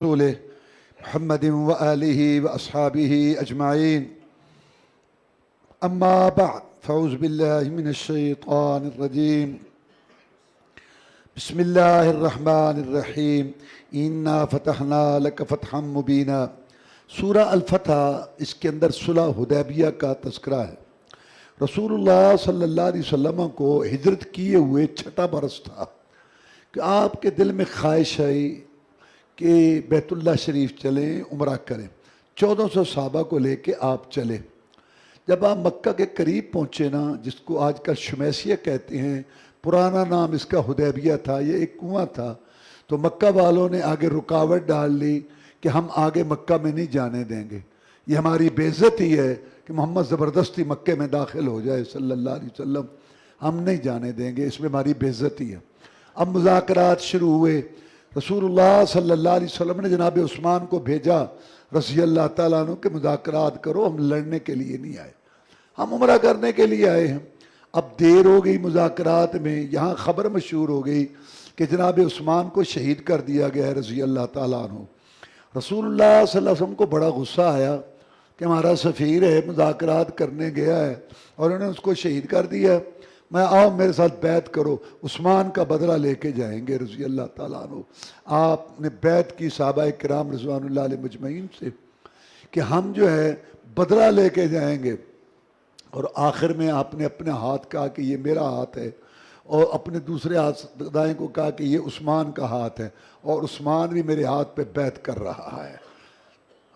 رسوله محمد وآله وأصحابه أجمعين أما بعد فأعوذ بالله من الشيطان الرجيم بسم الله الرحمن الرحيم إنا فتحنا لك فتحا مبينا سورہ الفتح اس کے اندر صلح حدیبیہ کا تذکرہ ہے۔ رسول اللہ صلی اللہ علیہ وسلم کو ہجرت کیے ہوئے چھٹا برس تھا کہ آپ کے دل میں خواہش ہے کہ بیت اللہ شریف چلیں، عمرہ کریں۔ 1400 صحابہ کو لے کے آپ چلے۔ جب آپ مکہ کے قریب پہنچے نا، جس کو آج کل شمیسیہ کہتے ہیں، پرانا نام اس کا حدیبیہ تھا، یہ ایک کنواں تھا، تو مکہ والوں نے آگے رکاوٹ ڈال لی کہ ہم آگے مکہ میں نہیں جانے دیں گے، یہ ہماری بے عزتی ہے کہ محمد زبردستی مکہ میں داخل ہو جائے صلی اللہ علیہ وسلم، ہم نہیں جانے دیں گے، اس میں ہماری بے عزتی ہے۔ اب مذاکرات شروع ہوئے۔ رسول اللہ صلی اللہ علیہ وسلم نے جناب عثمان کو بھیجا رضی اللہ تعالیٰ عنہ کہ مذاکرات کرو، ہم لڑنے کے لیے نہیں آئے، ہم عمرہ کرنے کے لیے آئے ہیں۔ اب دیر ہو گئی مذاکرات میں، یہاں خبر مشہور ہو گئی کہ جناب عثمان کو شہید کر دیا گیا ہے رضی اللہ تعالیٰ عنہ۔ رسول اللہ صلی اللہ علیہ وسلم کو بڑا غصہ آیا کہ ہمارا سفیر ہے، مذاکرات کرنے گیا ہے اور انہوں نے اس کو شہید کر دیا، میں آؤ میرے ساتھ بیعت کرو، عثمان کا بدلہ لے کے جائیں گے رضی اللہ تعالیٰ عنہ۔ آپ نے بیعت کی صحابہ کرام رضوان اللہ علیہ مجمعین سے کہ ہم جو ہے بدلہ لے کے جائیں گے، اور آخر میں آپ نے اپنے ہاتھ کہا کہ یہ میرا ہاتھ ہے، اور اپنے دوسرے ہاتھ دائیں کو کہا کہ یہ عثمان کا ہاتھ ہے، اور عثمان بھی میرے ہاتھ پہ بیعت کر رہا ہے۔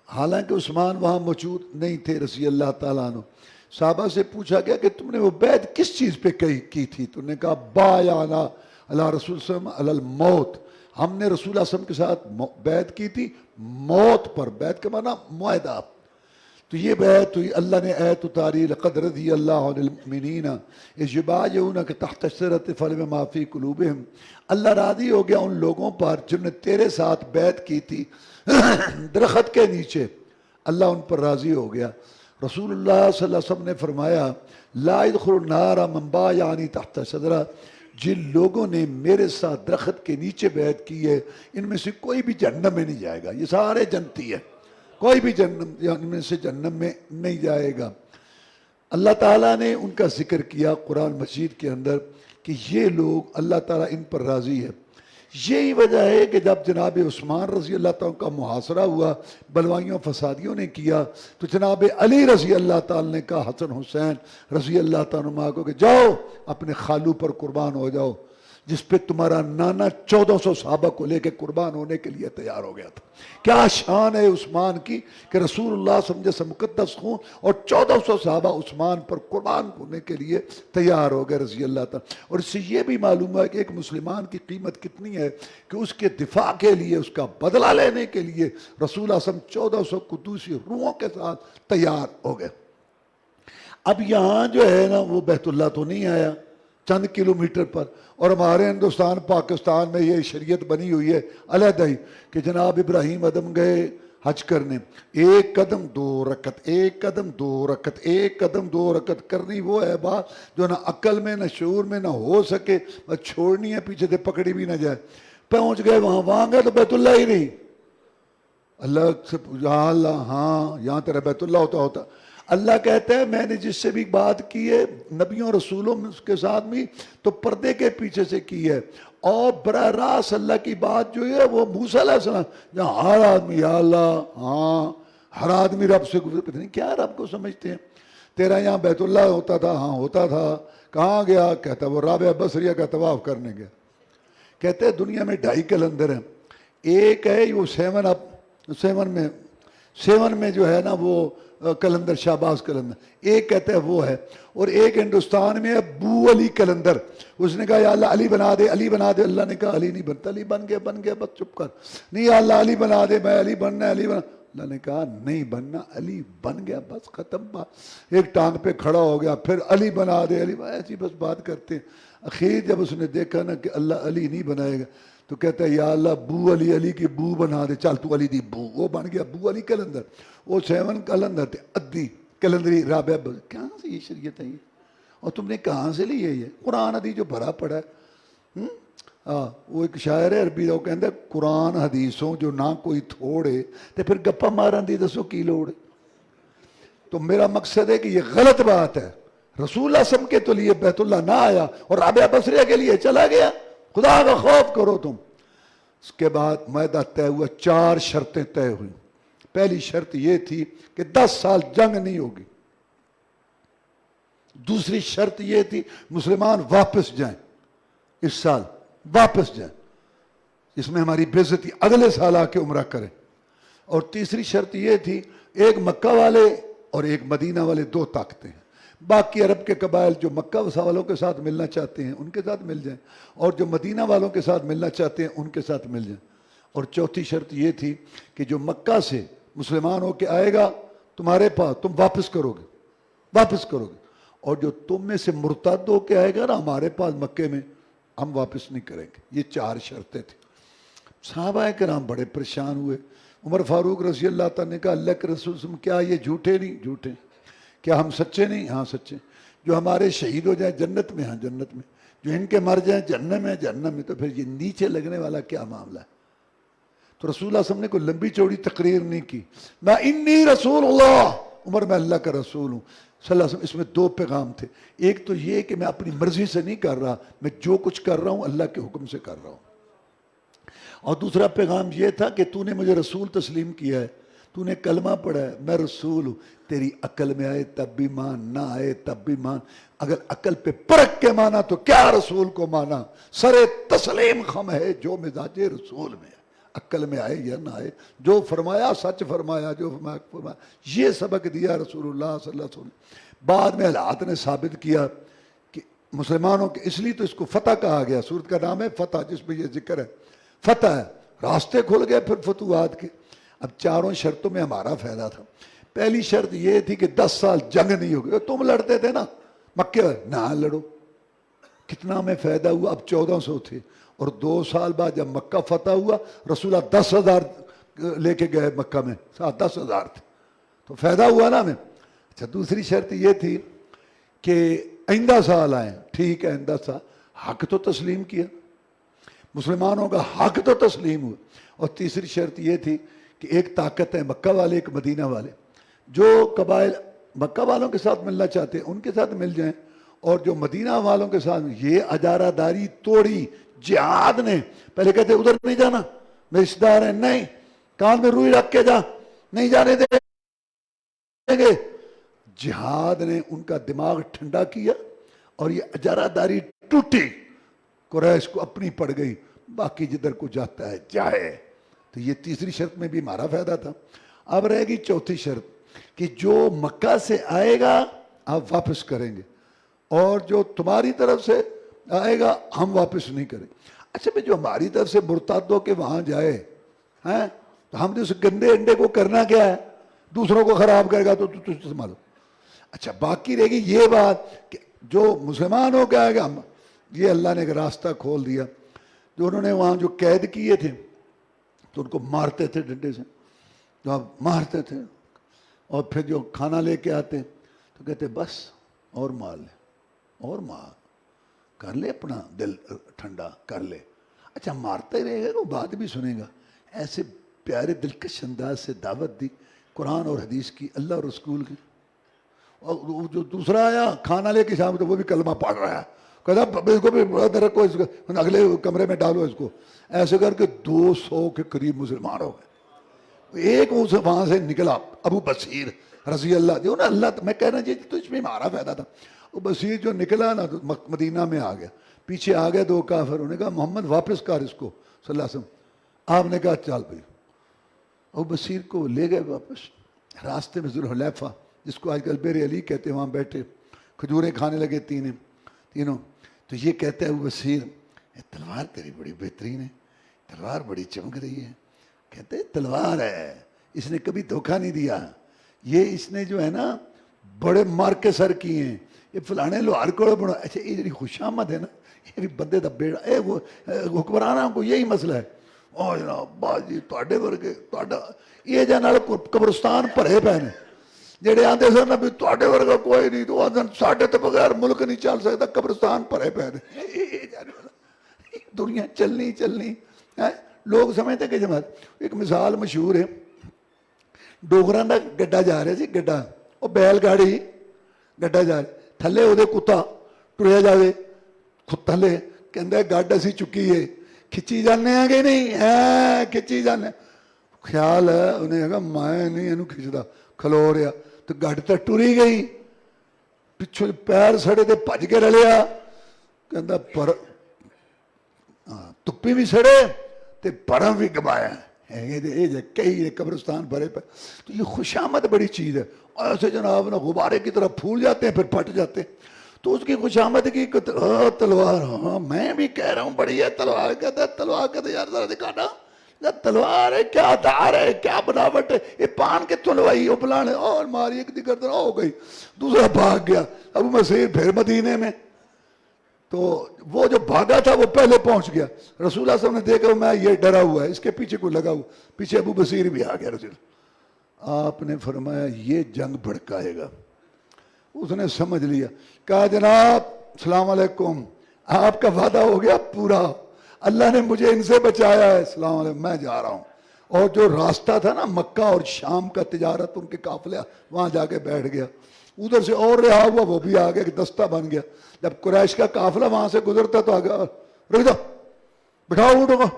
حالانکہ عثمان وہاں موجود نہیں تھے رضی اللہ تعالیٰ عنہ۔ صحابہ سے پوچھا گیا کہ تم نے وہ بیعت کس چیز پہ کی تھی؟ تو نے کہا بایعنا علی رسول صلی اللہ علیہ وسلم علی الموت، ہم نے رسول اللہ صلی اللہ علیہ وسلم کے ساتھ بیعت کی تھی موت پر۔ بیعت کا معنی معاہدہ۔ تو یہ بیعت ہوئی، اللہ نے آیت اتاری لقد رضی اللہ عن المؤمنین اذ یبایعونک تحت الشجرۃ فعلم ما فی قلوبہم، اللہ راضی ہو گیا ان لوگوں پر جنہوں نے تیرے ساتھ بیعت کی تھی درخت کے نیچے، اللہ ان پر راضی ہو گیا۔ رسول اللہ صلی اللہ علیہ وسلم نے فرمایا لا يدخل النار من بايعني تحت الشجرہ، جن لوگوں نے میرے ساتھ درخت کے نیچے بیعت کی ہے ان میں سے کوئی بھی جہنم میں نہیں جائے گا، یہ سارے جنتی ہے، کوئی بھی ان میں سے جہنم میں نہیں جائے گا۔ اللہ تعالیٰ نے ان کا ذکر کیا قرآن مجید کے اندر کہ یہ لوگ اللہ تعالیٰ ان پر راضی ہے۔ یہی وجہ ہے کہ جب جناب عثمان رضی اللہ تعالیٰ کا محاصرہ ہوا، بلوائیوں فسادیوں نے کیا، تو جناب علی رضی اللہ تعالیٰ نے کہا حسن حسین رضی اللہ تعالیٰ کو کہ جاؤ اپنے خالو پر قربان ہو جاؤ، جس پہ تمہارا نانا 1400 صحابہ کو لے کے قربان ہونے کے لیے تیار ہو گیا تھا۔ کیا شان ہے عثمان کی کہ رسول اللہ سمجھے سے مقدس خون اور 1400 صحابہ عثمان پر قربان ہونے کے لیے تیار ہو گئے رضی اللہ تعالیٰ۔ اور اس سے یہ بھی معلوم ہے کہ ایک مسلمان کی قیمت کتنی ہے کہ اس کے دفاع کے لیے، اس کا بدلہ لینے کے لیے رسول اللہ صلی اللہ علیہ وسلم 1400 قدوسی روحوں کے ساتھ تیار ہو گئے۔ اب یہاں جو ہے نا وہ بیت اللہ تو نہیں آیا، چند کلومیٹر پر، اور ہمارے ہندوستان پاکستان میں یہ شریعت بنی ہوئی ہے علیحدہ ہی کہ جناب ابراہیم ادم گئے حج کرنے، ایک قدم دو رکعت، ایک قدم دو رکعت، ایک قدم دو رکعت کرنی، وہ ہے بات جو نہ عقل میں نہ شعور میں نہ ہو سکے، بس چھوڑنی ہے، پیچھے سے پکڑی بھی نہ جائے۔ پہنچ گئے وہاں گئے تو بیت اللہ ہی نہیں۔ اللہ سے پوچھا اللہ ہاں یہاں تیرا بیت اللہ ہوتا۔ اللہ کہتا ہے میں نے جس سے بھی بات کی ہے نبیوں رسولوں میں اس کے ساتھ بھی تو پردے کے پیچھے سے کی ہے، اور براہ راست اللہ کی بات جو ہے وہ موسیٰ علیہ السلام جہاں ہر آدمی یا اللہ ہاں، ہر آدمی رب سے گزر، پتہ نہیں کیا رب کو سمجھتے ہیں۔ تیرا یہاں بیت اللہ ہوتا تھا، ہاں ہوتا تھا، کہاں گیا؟ کہتا وہ رابعہ بصریہ کا طواف کرنے گیا۔ کہتے ہیں دنیا میں 2.5 کلندر ہیں، ایک ہے وہ سیون میں جو ہے نا وہ کلندر شہباز کلندر، ایک کہتے ہیں وہ ہے، اور ایک ہندوستان میں ہے بو علی کلندر۔ اس نے کہا یا اللہ علی بنا دے، علی بنا دے، اللہ نے کہا علی نہیں بنتا، علی بن گیا بس چپ کر، نہیں یا اللہ علی بنا دے، میں علی بننا ہے، علی بنا، اللہ نے کہا نہیں بننا، علی بن گیا بس ختم بات، ایک ٹانگ پہ کھڑا ہو گیا، پھر علی بنا دے، علی ایسی بس بات کرتے ہیں۔ اخیر جب اس نے دیکھا نا کہ اللہ علی نہیں بنائے گا تو کہتا ہے یا اللہ بو علی، علی کی بو بنا دے، چل تو علی دی بو، وہ بن گیا بو علی کلندر۔ وہ 7 کلندر تھے، ادی کلندری رابعہ کہاں سے یہ شریعت ہے یہ؟ اور تم نے کہاں سے لی ہے یہ قرآن حدیث جو بھرا پڑا ہے؟ ہاں وہ ایک شاعر ہے عربی کا، وہ کہتا ہے قرآن حدیثوں جو نہ کوئی تھوڑے تے پھر گپا مارن دی دسو کی لوڑ ہے۔ تو میرا مقصد ہے کہ یہ غلط بات ہے، رسول اللہ صلی اللہ علیہ وسلم کے تو لیے بیت اللہ نہ آیا اور رابعہ بصریہ کے لیے چلا گیا، خدا کا خوف کرو تم۔ اس کے بعد معاہدہ طے ہوا، 4 شرطیں طے ہوئی۔ پہلی شرط یہ تھی کہ 10 سال جنگ نہیں ہوگی۔ دوسری شرط یہ تھی مسلمان واپس جائیں، اس سال واپس جائیں، اس میں ہماری بے عزتی اگلے سال آ کے عمرہ کریں۔ اور تیسری شرط یہ تھی ایک مکہ والے اور ایک مدینہ والے، 2 طاقتیں ہیں، باقی عرب کے قبائل جو مکہ والوں کے ساتھ ملنا چاہتے ہیں ان کے ساتھ مل جائیں، اور جو مدینہ والوں کے ساتھ ملنا چاہتے ہیں ان کے ساتھ مل جائیں۔ اور چوتھی شرط یہ تھی کہ جو مکہ سے مسلمان ہو کے آئے گا تمہارے پاس، تم واپس کرو گے، واپس کرو گے، اور جو تم میں سے مرتد ہو کے آئے گا نا ہمارے پاس مکے میں، ہم واپس نہیں کریں گے۔ یہ 4 شرطیں تھیں۔ صحابہ کرام بڑے پریشان ہوئے۔ عمر فاروق رضی اللہ تعالیٰ نے کہا اللہ کے رسول صلی اللہ علیہ وسلم کیا یہ جھوٹے نہیں؟ جھوٹے۔ کیا ہم سچے نہیں؟ ہاں سچے۔ جو ہمارے شہید ہو جائیں جنت میں؟ ہاں جنت میں۔ جو ان کے مر جائیں جہنم میں؟ جہنم میں۔ تو پھر یہ نیچے لگنے والا کیا معاملہ ہے؟ تو رسول اللہ صلی اللہ علیہ وسلم نے کوئی لمبی چوڑی تقریر نہیں کی، میں انی رسول اللہ، عمر میں اللہ کا رسول ہوں صلی اللہ علیہ وسلم۔ اس میں 2 پیغام تھے، ایک تو یہ کہ میں اپنی مرضی سے نہیں کر رہا، میں جو کچھ کر رہا ہوں اللہ کے حکم سے کر رہا ہوں، اور دوسرا پیغام یہ تھا کہ تو نے مجھے رسول تسلیم کیا ہے، تو نے کلمہ پڑھا ہے، میں رسول ہوں، تیری عقل میں آئے تب بھی مان، نہ آئے تب بھی مان، اگر عقل پہ پرکھ کے مانا تو کیا رسول کو مانا، سر تسلیم خم ہے جو مزاج رسول میں ہے، عقل میں آئے یا نہ آئے، جو فرمایا سچ فرمایا، جو فرمایا، یہ سبق دیا رسول اللہ صلی اللہ علیہ وسلم۔ بعد میں حالات نے ثابت کیا کہ مسلمانوں کے، اس لیے تو اس کو فتح کہا گیا، سورت کا نام ہے فتح، جس میں یہ ذکر ہے، فتح ہے، راستے کھل گئے پھر فتوحات کے۔ اب 4 شرطوں میں ہمارا فائدہ تھا۔ پہلی شرط یہ تھی کہ 10 سال جنگ نہیں ہوگی، تم لڑتے تھے نا مکے، نہ لڑو۔ کتنا میں فائدہ ہوا؟ اب 1400 تھے، اور 2 سال بعد جب مکہ فتح ہوا رسول اللہ 10,000 لے کے گئے مکہ میں، 10,000 تھے، تو فائدہ ہوا نا ہمیں۔ اچھا دوسری شرط یہ تھی کہ آئندہ سال آئیں، ٹھیک ہے آئندہ سال، حق تو تسلیم کیا، مسلمانوں کا حق تو تسلیم ہوا۔ اور تیسری شرط یہ تھی کہ ایک طاقت ہے مکہ والے، ایک مدینہ والے، جو قبائل مکہ والوں کے ساتھ ملنا چاہتے ہیں ان کے ساتھ مل جائیں، اور جو مدینہ والوں کے ساتھ، یہ اجارہ داری توڑی جہاد نے۔ پہلے کہتے ادھر نہیں جانا، میرے رشتہ دار ہیں، نہیں، کان میں روئی رکھ کے جا، نہیں جانے دیں گے۔ جہاد نے ان کا دماغ ٹھنڈا کیا اور یہ اجارہ داری ٹوٹی، قریش کو اپنی پڑ گئی، باقی جدھر کو جاتا ہے جائے۔ تو یہ تیسری شرط میں بھی ہمارا فائدہ تھا۔ اب رہے گی چوتھی شرط کہ جو مکہ سے آئے گا آپ واپس کریں گے، اور جو تمہاری طرف سے آئے گا ہم واپس نہیں کریں۔ اچھا بھائی جو ہماری طرف سے مرتد ہو کے وہاں جائے ہیں تو ہم نے اس گندے انڈے کو کرنا کیا ہے؟ دوسروں کو خراب کرے گا تو سنبھالو۔ اچھا باقی رہے گی یہ بات کہ جو مسلمان ہو کے آئے گا، یہ اللہ نے ایک راستہ کھول دیا۔ جو انہوں نے وہاں جو قید کیے تھے تو ان کو مارتے تھے ڈنڈے سے، جو آپ مارتے تھے، اور پھر جو کھانا لے کے آتے تو کہتے بس اور مار لے، اور مار کر لے، اپنا دل ٹھنڈا کر لے۔ اچھا مارتا ہی رہے گا وہ بات بھی سنے گا۔ ایسے پیارے دلکش انداز سے دعوت دی قرآن اور حدیث کی، اللہ اور رسول کی۔ اور جو دوسرا آیا کھانا لے کے شام تو وہ بھی کلمہ پڑھ رہا ہے، کہتا اس کو بھی رکھو، اس کو اگلے کمرے میں ڈالو اس کو۔ ایسے کر کے 200 کے قریب مسلمان ہو گئے۔ ایک وہاں سے نکلا ابو بصیر رضی اللہ جو نا، اللہ میں کہنا چاہیے تو اس میں ہمارا فائدہ تھا۔ وہ بصیر جو نکلا نا تو مدینہ میں آ گیا، پیچھے آ گئے 2 کافر، انہوں نے کہا محمد واپس کر اس کو صلی اللہ علیہ وسلم۔ آپ نے کہا چل بھائی، ابو بصیر کو لے گئے واپس۔ راستے میں ذوالحلیفہ جس کو آج کل بیر علی کہتے ہیں، وہاں بیٹھے کھجوریں کھانے لگے تینوں۔ تو یہ کہتا ہے ابو بصیر تلوار تیری بڑی بہترین ہے، تلوار بڑی چمک رہی ہے۔ کہتے ہیں تلوار ہے، اس نے کبھی دھوکہ نہیں دیا، یہ اس نے جو ہے نا بڑے مار کے سر کیے ہیں، یہ فلانے لوہار کوڑے بڑا۔ اچھا یہ جی خوشامد ہے نا، یہ بھی بندے دا بیڑا اے حکمرانوں کو یہی مسئلہ ہے۔ او جناب باجی تواڈے ورگے تواڈا یہ جے نال قبرستان بھرے پے نے، جڑے آندے سن نا بھی تواڈے ورگا کوئی نہیں، تو آندن ساڈے تے بغیر ملک نہیں چل سکدا، قبرستان بھرے پے نے۔ دنیا چلنی چلنی ہے. لوگ سمجھتے کہ جماعت. ایک مثال مشہور ہے, ڈوگراں دا گڈا جا رہا سی, گڈا وہ بیل گاڑی گڈا جا رہا, تھلے وہ کتا ٹریا جائے تھلے, کہندا گڈ اسی چکی ہے, کھچی جانے ہیں کہ نہیں, کھچی جانے. خیال ہے انہیں کہا میں نہیں یہ کھچتا, کھلو رہا تو گڈ تو ٹری گئی, پچھو پیر سڑے تے بھج کے رلیا, کہندا پر تپی بھی سڑے تے پرم بھی گمایا. کئی قبرستان بھرے پہ. تو یہ خوشامد بڑی چیز ہے. ایسے جناب نا غبارے کی طرح پھول جاتے ہیں پھر پھٹ جاتے ہیں. تو اس کی خوشامد کی تلوار, ہاں میں بھی کہہ رہا ہوں بڑی ہے تلوار. کہتا ہے تلوار, کہتے یار ذرا دکھانا تلوار ہے, کیا دھار ہے, کیا بناوٹ ہے, یہ پان کے تلوائی وہ پلانے, اور ماری ایک دی گردن ہو گئی, دوسرا بھاگ گیا. ابو مسیح پھر مدینے میں, تو وہ جو بھاگا تھا وہ پہلے پہنچ گیا. رسول اللہ صلی اللہ علیہ وسلم نے دیکھا میں یہ ڈرا ہوا ہے, اس کے پیچھے کوئی لگا ہوا, پیچھے ابو بصیر بھی آ گیا. رسول آپ نے فرمایا یہ جنگ بھڑکائے گا. اس نے سمجھ لیا, کہا جناب السلام علیکم, آپ کا وعدہ ہو گیا پورا, اللہ نے مجھے ان سے بچایا ہے, السلام علیکم میں جا رہا ہوں. اور جو راستہ تھا نا مکہ اور شام کا تجارت, ان کے قافلے, وہاں جا کے بیٹھ گیا. ادھر سے اور رہا ہوا وہ بھی آ گیا, کہ دستہ بن گیا. جب قریش کا قافلہ وہاں سے گزرتا تو آگے رک جاؤ, بٹھاؤ اونٹوں کو,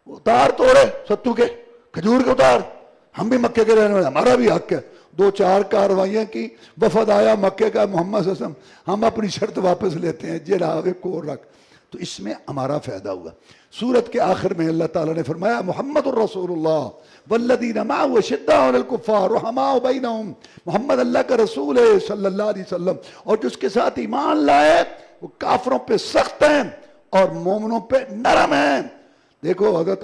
اتار توڑے ستو کے, کھجور کے اتار, ہم بھی مکے کے رہنے والے, ہمارا بھی حق ہے. 2-4 کاروائیاں کی, وفد آیا مکے کا, محمد صلی اللہ علیہ وسلم ہم اپنی شرط واپس لیتے ہیں, جے راوے کو رکھ. تو اس میں ہمارا فائدہ ہوا. سورت کے آخر میں اللہ تعالیٰ نے فرمایا محمد الرسول اللہ والذین معه اشداء علی الکفار رحماء بینہم, محمد اللہ کا رسول ہے صلی اللہ علیہ وسلم, اور جو اس کے ساتھ ایمان لائے وہ کافروں پہ سخت ہیں اور مومنوں پہ نرم ہیں. دیکھو حضرت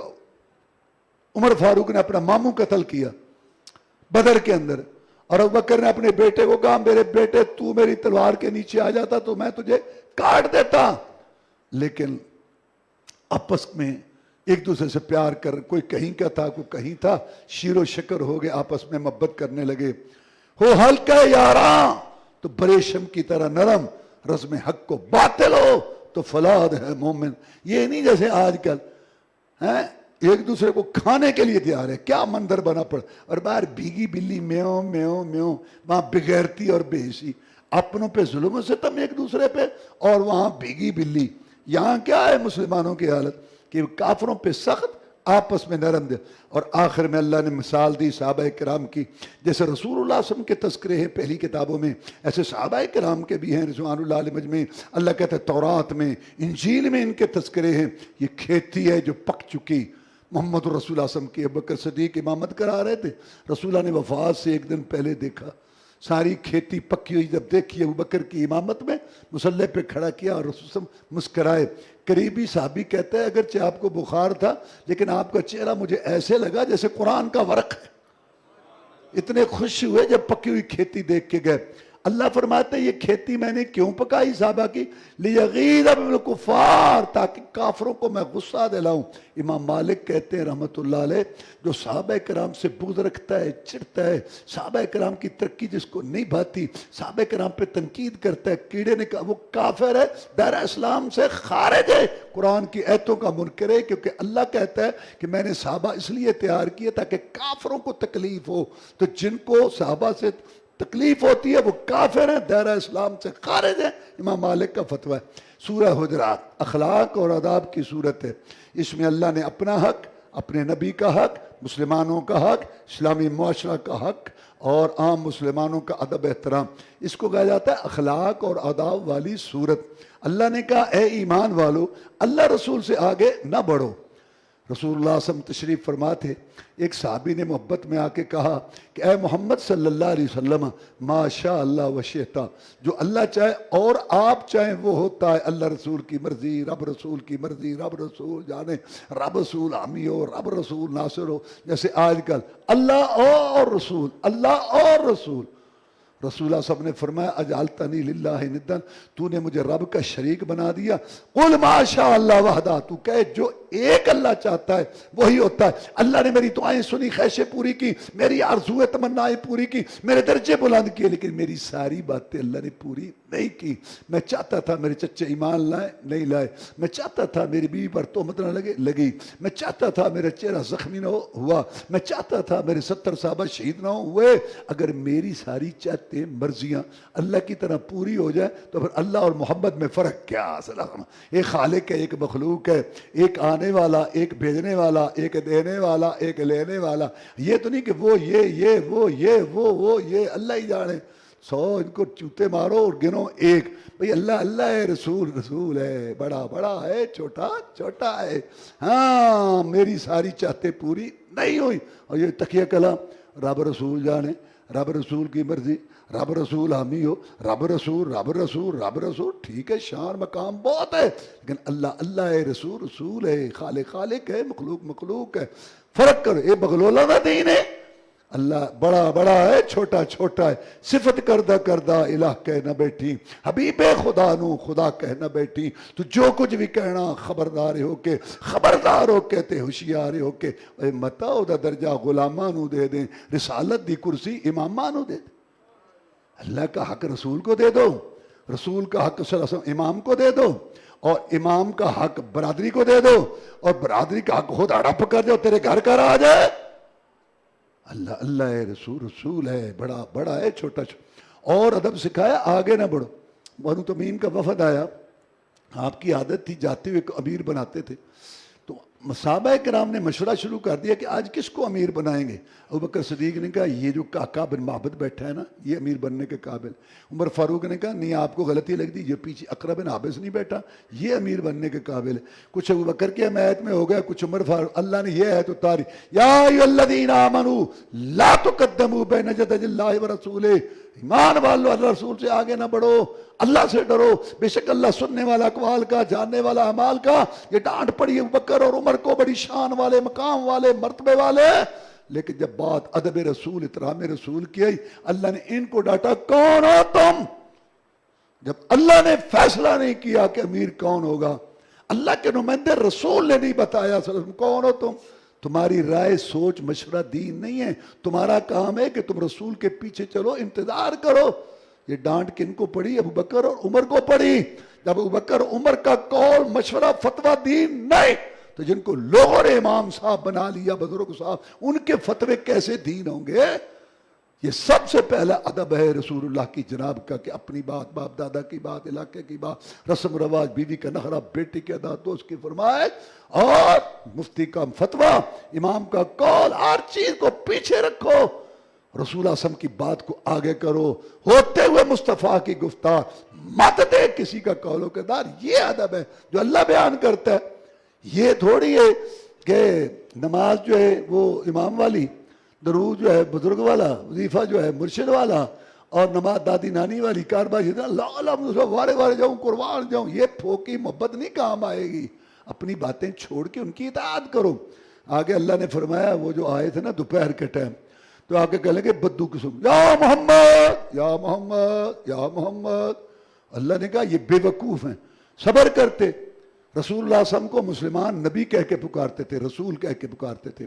عمر فاروق نے اپنا ماموں قتل کیا بدر کے اندر, اور ابوبکر نے اپنے بیٹے کو کہا میرے بیٹے تو میری تلوار کے نیچے آ جاتا تو میں تجھے کاٹ دیتا. لیکن آپس میں ایک دوسرے سے پیار کر, کوئی کہیں کا تھا کوئی کہیں تھا, شیر و شکر ہو گئے, آپس میں محبت کرنے لگے. ہو ہلکا یاراں تو بریشم کی طرح نرم, رزم حق کو باطل ہو تو فلاد ہے مومن. یہ نہیں جیسے آج کل ہیں ایک دوسرے کو کھانے کے لیے تیار ہے. کیا منظر بنا پڑ, اور باہر بھیگی بلی میوں میوں میوں, وہاں بغیرتی اور بے حسی, اپنوں پہ ظلم و ستم ایک دوسرے پہ, اور وہاں بھیگی بلی. یہاں کیا ہے مسلمانوں کی حالت کہ کافروں پہ سخت, آپس میں نرم دے. اور آخر میں اللہ نے مثال دی صحابہ کرام کی, جیسے رسول اللہ صلی اللہ علیہ وسلم کے تذکرے ہیں پہلی کتابوں میں, ایسے صحابہ کرام کے بھی ہیں رضوان اللہ علیہ مجمعین. اللہ کہتا ہے تورات میں انجیل میں ان کے تذکرے ہیں. یہ کھیتی ہے جو پک چکی, محمد رسول اللہ صلی اللہ علیہ وسلم کی ابوبکر صدیق امامت کرا رہے تھے, رسول اللہ نے وفات سے ایک دن پہلے دیکھا, ساری کھیتی پکی ہوئی. جب دیکھی ابوبکر کی امامت میں مسلح پہ کھڑا کیا اور رسول صلی اللہ علیہ وسلم مسکرائے. قریبی صحابی کہتا ہے اگرچہ آپ کو بخار تھا لیکن آپ کا چہرہ مجھے ایسے لگا جیسے قرآن کا ورق ہے. اتنے خوش ہوئے جب پکی ہوئی کھیتی دیکھ کے گئے. اللہ فرماتے ہیں یہ کھیتی میں نے کیوں پکائی صحابہ کی, لیغیظ بهم الکفار, تاکہ کافروں کو میں غصہ دلاؤں. امام مالک کہتے ہیں رحمت اللہ علیہ, جو صحابہ کرام سے بغض رکھتا ہے, چڑھتا ہے, صحابہ کرام کی ترقی جس کو نہیں بھاتی, صحابہ کرام پہ تنقید کرتا ہے, کیڑے نے کہا وہ کافر ہے, دائرہ اسلام سے خارج ہے, قرآن کی ایتوں کا منکر ہے. کیونکہ اللہ کہتا ہے کہ میں نے صحابہ اس لیے تیار کیے تاکہ کافروں کو تکلیف ہو. تو جن کو صحابہ سے تکلیف ہوتی ہے وہ کافر ہیں, دائرہ اسلام سے خارج ہیں. امام مالک کا فتویٰ ہے. سورہ حجرات اخلاق اور آداب کی صورت ہے. اس میں اللہ نے اپنا حق, اپنے نبی کا حق, مسلمانوں کا حق, اسلامی معاشرہ کا حق اور عام مسلمانوں کا ادب احترام, اس کو کہا جاتا ہے اخلاق اور آداب والی صورت. اللہ نے کہا اے ایمان والو اللہ رسول سے آگے نہ بڑھو. رسول اللہ صلی اللہ علیہ وسلم تشریف فرما تھے, ایک صحابی نے محبت میں آ کے کہا کہ اے محمد صلی اللہ علیہ وسلم ما شاء اللہ و شئتا, جو اللہ چاہے اور آپ چاہیں وہ ہوتا ہے. اللہ رسول کی مرضی, رب رسول کی مرضی, رب رسول جانے, رب رسول حامی ہو, رب رسول ناصر ہو. جیسے آج کل اللہ اور رسول, اللہ اور رسول. رسول اللہ صاحب نے فرمایا اجعلتنی للہ ندن, تو نے مجھے رب کا شریک بنا دیا. قل ما شاء اللہ وحدہ, تو کہے جو ایک اللہ چاہتا ہے وہی ہوتا ہے. اللہ نے میری دعائیں سنی, خواہشیں پوری کی, میری آرزویں تمنائیں پوری کی, میرے درجے بلند کیے, لیکن میری ساری باتیں اللہ نے پوری نہیں کی. میں چاہتا تھا میرے چچے ایمان لائے, نہیں لائے. میں چاہتا تھا میری بیوی پر تہمت نہ لگی. میں چاہتا تھا میرا چہرہ زخمی نہ ہوا. میں چاہتا تھا میرے 70 صحابہ شہید نہ ہوئے. اگر میری ساری چاہتے مرضیاں اللہ کی طرح پوری ہو جائے تو پھر اللہ اور محمد میں فرق کیا؟ ایک خالق ہے, ایک مخلوق ہے, ایک آنے والا, ایک بھیجنے والا, ایک دینے والا, ایک لینے والا. یہ تو نہیں کہ وہ یہ وہ یہ, اللہ ہی جانے. 100 ان کو چوتے مارو اور گنو ایک. بھئی اللہ اللہ ہے, رسول رسول ہے, بڑا بڑا ہے, چھوٹا چھوٹا ہے. ہاں میری ساری چاہتے پوری نہیں ہوئی. اور یہ تقیہ کلام, رب رسول جانے, رب رسول کی مرضی, رب رسول حامی ہو, رب رسول رب رسول رب رسول. ٹھیک ہے, شان مقام بہت ہے, لیکن اللہ اللہ ہے, رسول رسول ہے, خالق خالق ہے, مخلوق مخلوق ہے. فرق کرو. یہ بغلولہ کا دین ہے. اللہ بڑا بڑا ہے, چھوٹا چھوٹا ہے. صفت کردہ کردہ الہ کہہ نہ بیٹھی, حبیب خدا نو خدا کہہ نہ بیٹھی. تو جو کچھ بھی کہنا خبردار ہو کے, خبردار ہو کہتے ہوشیار ہو کے. اے متا دا درجہ غلاماں نو دے دیں, رسالت دی کرسی اماماں نو دے دیں. اللہ کا حق رسول کو دے دو, رسول کا حق صلی اللہ علیہ وسلم امام کو دے دو, اور امام کا حق برادری کو دے دو, اور برادری کا حق خود ہڑپ کر دو, تیرے گھر کا آ جائے. اللہ اللہ ہے, رسول رسول ہے, بڑا بڑا ہے, چھوٹا چھوٹا. اور ادب سکھایا, آگے نہ بڑھو. بنو تمیم کا وفد آیا, آپ کی عادت تھی جاتے ہوئے امیر بناتے تھے. تو صحابہ کرام نے مشورہ شروع کر دیا کہ آج کس کو امیر بنائیں گے. ابوبکر صدیق نے کہا یہ جو کاکا بن معبد بیٹھا ہے نا, یہ امیر بننے کے قابل. عمر فاروق نے کہا نہیں, آپ کو غلطی لگ دی, یہ پیچھے اقرا بن حابس نہیں بیٹھا, یہ امیر بننے کے قابل ہے. کچھ ابوبکر کی حمایت میں ہو گیا, کچھ عمر فاروق. اللہ نے یہ آیت اتاری, یا ایھا الذین آمنوا لا تقدموا بین یدی اللہ ورسولہ. ایمان والو, اللہ رسول سے آگے نہ بڑھو, اللہ سے ڈرو. بے شک اللہ سننے والا اقوال کا, جاننے والا اعمال کا. یہ ڈانٹ پڑی ابوبکر اور عمر کو, بڑی شان والے, مقام والے, مرتبے والے. لیکن جب بات ادب رسول, احترام رسول کی آئی, اللہ نے ان کو ڈانٹا, کون ہو تم؟ جب اللہ نے فیصلہ نہیں کیا کہ امیر کون ہوگا, اللہ کے نمائندے رسول نے نہیں بتایا صلی اللہ علیہ وسلم, کون ہو تم؟ تمہاری رائے, سوچ, مشورہ دین نہیں ہے. تمہارا کام ہے کہ تم رسول کے پیچھے چلو, انتظار کرو. یہ ڈانٹ کن کو پڑی؟ ابوبکر اور عمر کو پڑی. جب ابوبکر عمر کا قول, مشورہ, فتویٰ دین نہیں, تو جن کو لوگوں نے امام صاحب بنا لیا, بزرگ صاحب, ان کے فتوے کیسے دین ہوں گے؟ یہ سب سے پہلا ادب ہے رسول اللہ کی جناب کا, کہ اپنی بات, باپ دادا کی بات, علاقے کی بات, رسم رواج, بیوی کا نخرہ, بیٹی کی عادات, دوست کی فرمائش, اور مفتی کا فتویٰ, امام کا قول, ہر چیز کو پیچھے رکھو. رسول اللہ صلی اللہ علیہ وسلم کی بات کو آگے کرو, ہوتے ہوئے مصطفیٰ کی گفتار, مت دے کسی کا قول و کردار. یہ ادب ہے جو اللہ بیان کرتا ہے. یہ تھوڑی ہے کہ نماز جو ہے وہ امام والی, درود جو ہے بزرگ والا, وظیفہ جو ہے مرشد والا, اور نماز دادی نانی والی, کاربا وارے وارے جاؤں, قربان جاؤں. یہ پھوکی محبت نہیں کام آئے گی. اپنی باتیں چھوڑ کے ان کی اطاعت کرو. آگے اللہ نے فرمایا, وہ جو آئے تھے نا دوپہر کے ٹائم, تو آگے کہہ لیں گے بدو قسم, یا محمد یا محمد یا محمد. اللہ نے کہا یہ بے وقوف ہیں, صبر کرتے. رسول اللہ صلی اللہ علیہ وسلم کو مسلمان نبی کہہ کے پکارتے تھے, رسول کہہ کے پکارتے تھے,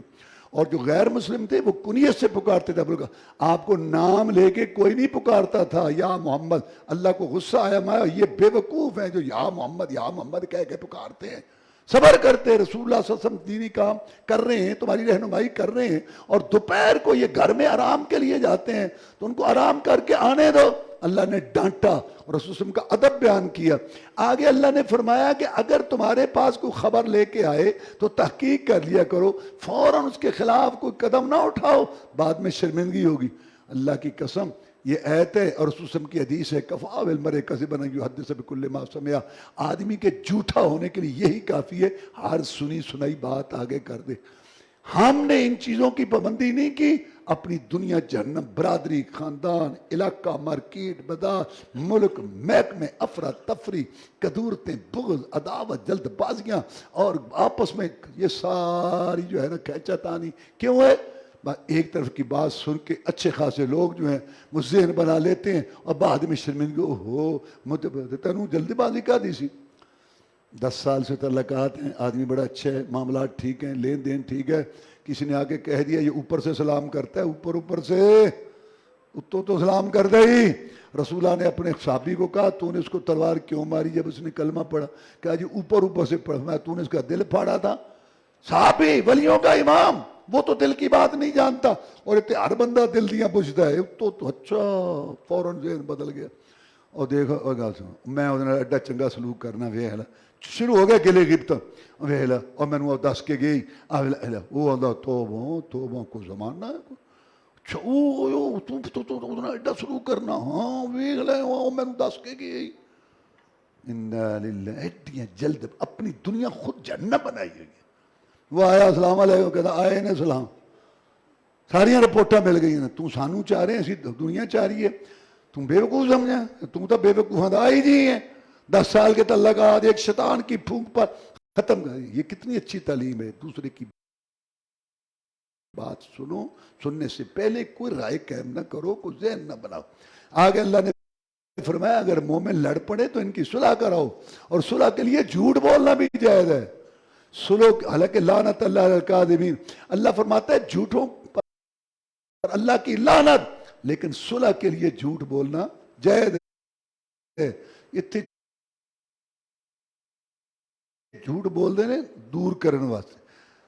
اور جو غیر مسلم تھے وہ کنیت سے پکارتے تھے. آپ کو نام لے کے کوئی نہیں پکارتا تھا یا محمد. اللہ کو غصہ آیا, مایا یہ بے وقوف ہیں جو یا محمد کہہ کے پکارتے ہیں. صبر کرتے. رسول اللہ صلی اللہ علیہ وسلم دینی کام کر رہے ہیں, تمہاری رہنمائی کر رہے ہیں, اور دوپہر کو یہ گھر میں آرام کے لیے جاتے ہیں, تو ان کو آرام کر کے آنے دو. اللہ نے ڈانٹا اور رسول صلی اللہ علیہ وسلم کا ادب بیان کیا. آگے اللہ نے فرمایا کہ اگر تمہارے پاس کوئی خبر لے کے آئے تو تحقیق کر لیا کرو, فوراً اس کے خلاف کوئی قدم نہ اٹھاؤ, بعد میں شرمندگی ہوگی. اللہ کی قسم یہ آیت ہے اور رسول صلی اللہ علیہ وسلم کی حدیث ہے, کفا بالمرء کذبا ان یحدث بکل ما سمع. آدمی کے جھوٹا ہونے کے لیے یہی کافی ہے, ہر سنی سنائی بات آگے کر دے. ہم نے ان چیزوں کی پابندی نہیں کی. اپنی دنیا, جہنم, برادری, خاندان, علاقہ, مارکیٹ, بازار, ملک, محکمے, افراتفری, قدورتیں, بغض, عداوت, جلد بازیاں, اور آپس میں یہ ساری جو ہے نا کھینچا تانی کیوں ہے؟ ایک طرف کی بات سن کے اچھے خاصے لوگ جو ہیں وہ ذہن بنا لیتے ہیں, اور بعد میں شرمندگی, اوہو مجھے تنوں جلدی بازی کا دی سی. 10 سال سے تعلقات ہیں, آدمی بڑا اچھا ہے, معاملات ٹھیک ہیں, لین دین ٹھیک ہے, کسی نے آ کے کہہ دیا یہ اوپر سے سلام کرتا ہے, اوپر سے تو سلام کر دے ہی رسولہ نے اپنے صحابی کو کہا تو نے اس کو تلوار کیوں ماری جب اس نے کلمہ پڑھا؟ کہا جی اوپر سے پڑھا، میں تو نے اس کا دل پھاڑا تھا؟ صحابی ولیوں کا امام، وہ تو دل کی بات نہیں جانتا، اور ہر بندہ دل دیاں پوچھتا ہے تو اچھا فوراً ذہن بدل گیا۔ اور دیکھو اور گل سنو، میں ایڈا چنگا سلوک کرنا ویخ لا، شروع ہو گیا گلے غیبت ویخ لا، اور مینوں دس کے گئی وہ آدھا توبہ کو زمانہ ہے ایڈا سلوک کرنا، ہاں ویخ لے مینوں دس کے گئی۔ انا للہ، ایڈیاں جلد اپنی دنیا خود جہنم بنائی ہوئی ہے۔ وہ آیا السلام علیکم، کہتا آئے نے سلام، ساریاں رپورٹاں مل گئی ہیں، تو سانو چاہ رہے ہیں اسی دنیا چاہ رہی ہے، تم بے وقوف سمجھا، تم تو بے وقوف آئی جی ہیں، 10 سال کے تعلقات ایک شیطان کی پھونک پر ختم کر۔ یہ کتنی اچھی تعلیم ہے، دوسرے کی بات سنو، سننے سے پہلے کوئی رائے قائم نہ کرو، کوئی ذہن نہ بناؤ۔ آگے اللہ نے فرمایا اگر مومن لڑ پڑے تو ان کی صلح کراؤ، اور صلح کے لیے جھوٹ بولنا بھی جائز ہے۔ صلح، حالانکہ لعنت اللہ علی الکاذبین، اللہ فرماتا ہے جھوٹوں پر اللہ کی لعنت، لیکن صلح کے لیے جھوٹ بولنا جائز ہے۔ اتنے جھوٹ بول دینے دور کرنے واسطے،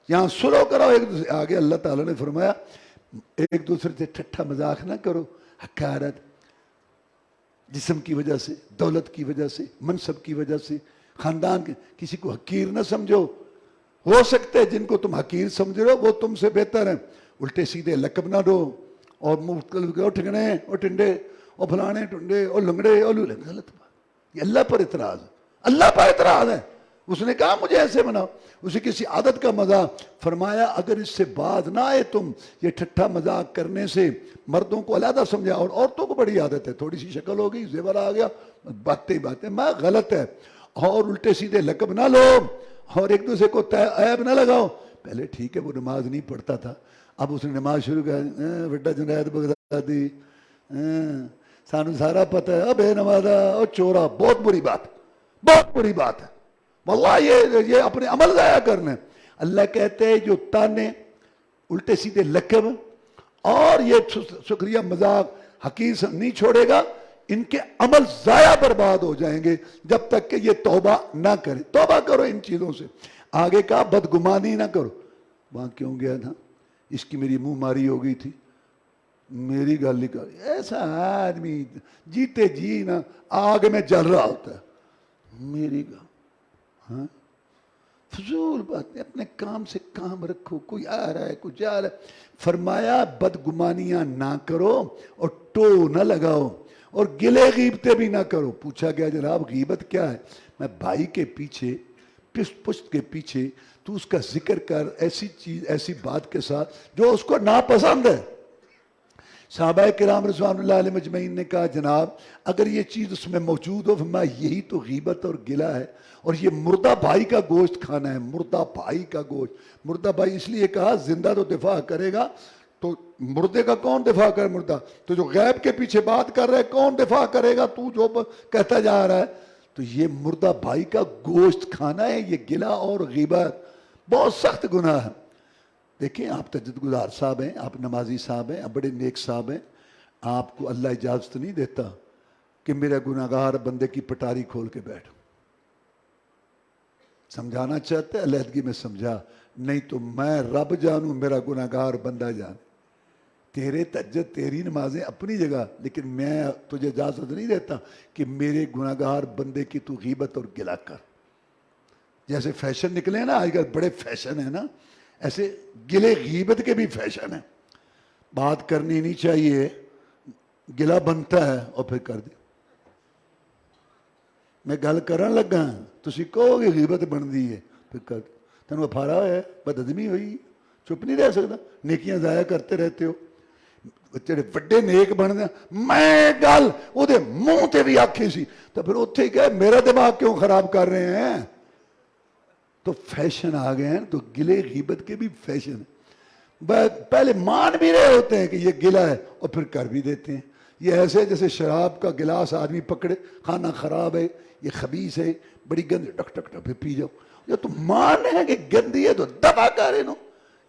یہاں صلح کراؤ ایک دوسرے۔ آگے اللہ تعالیٰ نے فرمایا ایک دوسرے سے ٹھٹھا مذاق نہ کرو، حقارت جسم کی وجہ سے، دولت کی وجہ سے، منصب کی وجہ سے، خاندان کے کسی کو حقیر نہ سمجھو۔ ہو سکتا ہے جن کو تم حقیر سمجھ رہے ہو وہ تم سے بہتر ہیں، الٹے سیدھے لقب نہ دو، اور مختلف ٹھگنے اور ٹنڈے اور پھلانے ٹنڈے اور لنگڑے اور غلط بات، یہ اللہ پر اعتراض ہے، اللہ پر اعتراض ہے۔ اس نے کہا مجھے ایسے بناؤ، اسے کسی عادت کا مذاق، فرمایا اگر اس سے باز نہ آئے تم یہ ٹھٹھا مذاق کرنے سے، مردوں کو علیحدہ سمجھا، اور عورتوں کو بڑی عادت ہے، تھوڑی سی شکل ہو گئی، زیور آ گیا، باتیں میں غلط ہے، اور الٹے سیدھے لقب نہ لو، اور ایک دوسرے کو عیب نہ لگاؤ۔ پہلے ٹھیک ہے وہ نماز نہیں پڑھتا تھا، اب اس نے نماز شروع کر، بڑا جنید بغدادی، سانو سارا پتہ ہے، اب بے نمازا اور چورا، بہت بری بات، بہت بری بات ہے واللہ، یہ اپنے عمل ضائع کرنا ہے۔ اللہ کہتے ہیں جو تانے، الٹے سیدھے لقب اور یہ شکریہ مذاق حقیر نہیں چھوڑے گا، ان کے عمل ضائع برباد ہو جائیں گے جب تک کہ یہ توبہ نہ کرے۔ توبہ کرو ان چیزوں سے۔ آگے کہا بدگمانی نہ کرو۔ وہاں کیوں گیا تھا؟ اس کی میری منہ ماری ہو گئی تھی، میری گل نہیں کر، ایسا آدمی جیتے جی نا آگ میں جل رہا ہوتا ہے، میری گل، ہاں فضول باتیں، اپنے کام سے کام رکھو، کوئی آ رہا ہے کوئی جا رہا ہے۔ فرمایا بدگمانیاں نہ کرو اور ٹو نہ لگاؤ، اور گلے غیبتیں بھی نہ کرو۔ پوچھا گیا جناب غیبت کیا ہے؟ میں بھائی کے پیچھے، پشت کے پیچھے تو اس کا ذکر کر ایسی چیز، ایسی بات کے ساتھ جو اس کو ناپسند ہے۔ صحابہ کرام رضوان اللہ علیہ مجمعین نے کہا جناب اگر یہ چیز اس میں موجود ہو، فرمایا یہی تو غیبت اور گلہ ہے، اور یہ مردہ بھائی کا گوشت کھانا ہے، مردہ بھائی کا گوشت۔ مردہ بھائی اس لیے کہا زندہ تو دفاع کرے گا، تو مردے کا کون دفاع کرے؟ مردہ تو جو غیب کے پیچھے بات کر رہا ہے کون دفاع کرے گا؟ تو جو کہتا جا رہا ہے۔ تو یہ مردہ بھائی کا گوشت کھانا ہے، یہ گلہ اور غیبت بہت سخت گناہ ہے۔ دیکھیں آپ تجدد گزار صاحب ہیں، آپ نمازی صاحب ہیں، آپ بڑے نیک صاحب ہیں، آپ کو اللہ اجازت نہیں دیتا کہ میرا گناہگار بندے کی پٹاری کھول کے بیٹھ۔ سمجھانا چاہتے علیحدگی میں سمجھا، نہیں تو میں رب جانوں میرا گناہگار بندہ جان۔ تیرے تہجد تیری نمازیں اپنی جگہ، لیکن میں تجھے اجازت نہیں دیتا کہ میرے گناہگار بندے کی تو غیبت اور گلہ کر۔ جیسے فیشن نکلے ہیں نا آج کل، بڑے فیشن ہیں نا، ایسے گلے غیبت کے بھی فیشن ہیں۔ بات کرنی نہیں چاہیے، گلہ بنتا ہے اور پھر کر دے۔ میں گل کرن لگا تسی کہو گے غیبت بن دی ہے، پھر کر دے۔ تینوں افارا ہوا ہے، بدعزمی ہوئی، چپ نہیں رہ سکتا، نیکیاں ضائع کرتے رہتے ہو۔ جڑے وڈے نیک بن دے، میں گل وہ دے منہ تے بھی آکھی سی، تو پھر اتھے ہی کہے میرا دماغ کیوں خراب کر رہے ہیں؟ تو فیشن آ گئے ہیں، تو گلے غیبت کے بھی فیشن ہیں۔ پہلے مان بھی رہے ہوتے ہیں کہ یہ گلہ ہے اور پھر کر بھی دیتے ہیں۔ یہ ایسے جیسے شراب کا گلاس آدمی پکڑے، کھانا خراب ہے، یہ خبیث ہے، بڑی گند، ٹک ٹک ٹک پھر پی جاؤ۔ یا تو مان ہے کہ گندی ہے تو دبا کر انہوں،